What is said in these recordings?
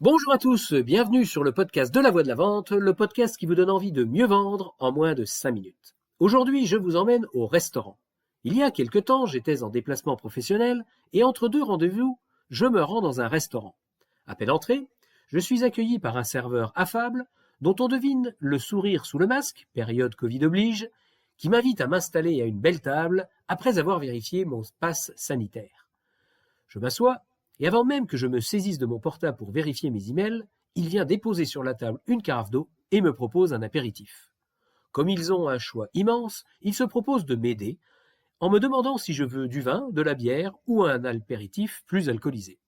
Bonjour à tous, bienvenue sur le podcast de la Voix de la Vente, le podcast qui vous donne envie de mieux vendre en moins de 5 minutes. Aujourd'hui, je vous emmène au restaurant. Il y a quelque temps, j'étais en déplacement professionnel et entre deux rendez-vous, je me rends dans un restaurant. À peine entré, je suis accueilli par un serveur affable dont on devine le sourire sous le masque, période Covid oblige, qui m'invite à m'installer à une belle table après avoir vérifié mon passe sanitaire. Je m'assois et avant même que je me saisisse de mon portable pour vérifier mes emails, il vient déposer sur la table une carafe d'eau et me propose un apéritif. Comme ils ont un choix immense, ils se proposent de m'aider en me demandant si je veux du vin, de la bière ou un apéritif plus alcoolisé.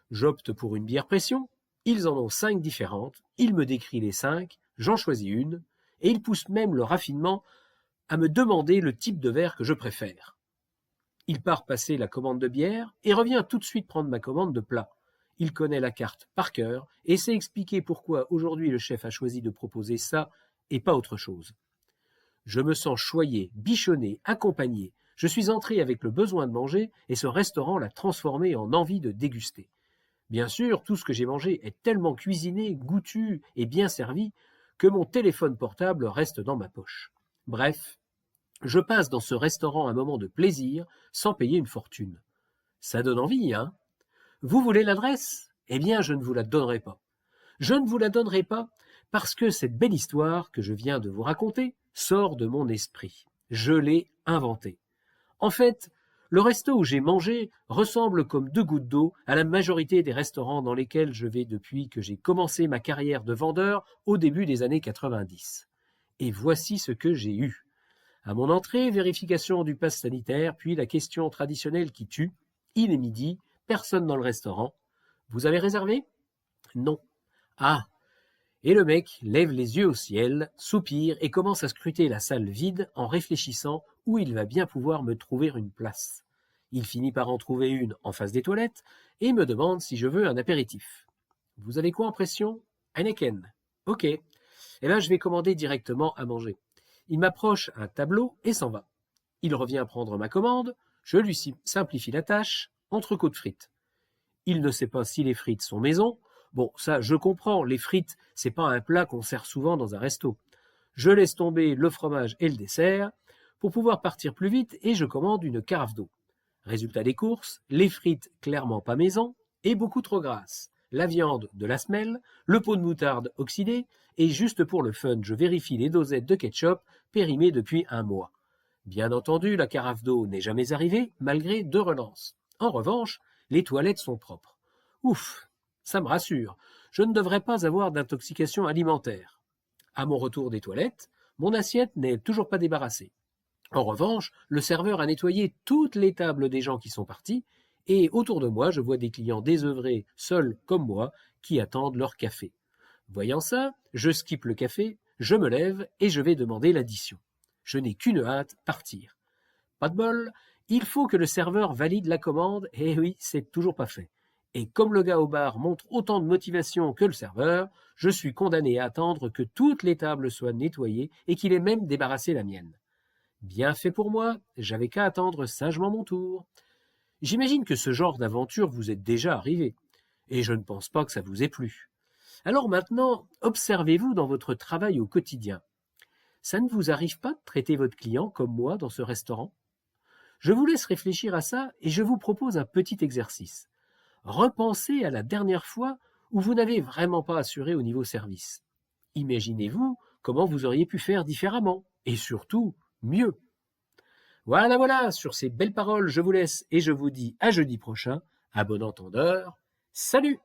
J'opte pour une bière pression, ils en ont 5 différentes, ils me décrivent les 5, j'en choisis une, et ils poussent même le raffinement à me demander le type de verre que je préfère. Il part passer la commande de bière et revient tout de suite prendre ma commande de plat. Il connaît la carte par cœur et sait expliquer pourquoi aujourd'hui le chef a choisi de proposer ça et pas autre chose. Je me sens choyé, bichonné, accompagné. Je suis entré avec le besoin de manger et ce restaurant l'a transformé en envie de déguster. Bien sûr, tout ce que j'ai mangé est tellement cuisiné, goûtu et bien servi que mon téléphone portable reste dans ma poche. Bref, je passe dans ce restaurant un moment de plaisir sans payer une fortune. Ça donne envie, hein? Vous voulez l'adresse? Eh bien, je ne vous la donnerai pas. Je ne vous la donnerai pas parce que cette belle histoire que je viens de vous raconter sort de mon esprit. Je l'ai inventée. En fait, le resto où j'ai mangé ressemble comme 2 gouttes d'eau à la majorité des restaurants dans lesquels je vais depuis que j'ai commencé ma carrière de vendeur au début des années 90. Et voici ce que j'ai eu. À mon entrée, vérification du pass sanitaire, puis la question traditionnelle qui tue. Il est midi, personne dans le restaurant. Vous avez réservé? Non. Ah. Et le mec lève les yeux au ciel, soupire et commence à scruter la salle vide en réfléchissant où il va bien pouvoir me trouver une place. Il finit par en trouver une en face des toilettes et me demande si je veux un apéritif. Vous avez quoi en pression? Heineken. Ok. Eh bien, je vais commander directement à manger. Il m'approche un tableau et s'en va. Il revient prendre ma commande, je lui simplifie la tâche, entrecôte frites. Il ne sait pas si les frites sont maison. Bon, ça, je comprends, les frites, c'est pas un plat qu'on sert souvent dans un resto. Je laisse tomber le fromage et le dessert pour pouvoir partir plus vite et je commande une carafe d'eau. Résultat des courses, les frites clairement pas maison et beaucoup trop grasses. La viande de la semelle, le pot de moutarde oxydé et juste pour le fun, je vérifie les dosettes de ketchup périmées depuis un mois. Bien entendu, la carafe d'eau n'est jamais arrivée malgré 2 relances. En revanche, les toilettes sont propres. Ouf, ça me rassure. Je ne devrais pas avoir d'intoxication alimentaire. À mon retour des toilettes, mon assiette n'est toujours pas débarrassée. En revanche, le serveur a nettoyé toutes les tables des gens qui sont partis, et autour de moi, je vois des clients désœuvrés, seuls comme moi, qui attendent leur café. Voyant ça, je skippe le café, je me lève et je vais demander l'addition. Je n'ai qu'une hâte, partir. Pas de bol, il faut que le serveur valide la commande, et oui, c'est toujours pas fait. Et comme le gars au bar montre autant de motivation que le serveur, je suis condamné à attendre que toutes les tables soient nettoyées et qu'il ait même débarrassé la mienne. Bien fait pour moi, j'avais qu'à attendre sagement mon tour. J'imagine que ce genre d'aventure vous est déjà arrivé, et je ne pense pas que ça vous ait plu. Alors maintenant, observez-vous dans votre travail au quotidien. Ça ne vous arrive pas de traiter votre client comme moi dans ce restaurant? Je vous laisse réfléchir à ça et je vous propose un petit exercice. Repensez à la dernière fois où vous n'avez vraiment pas assuré au niveau service. Imaginez-vous comment vous auriez pu faire différemment et surtout mieux. Voilà, sur ces belles paroles, je vous laisse et je vous dis à jeudi prochain. À bon entendeur, salut!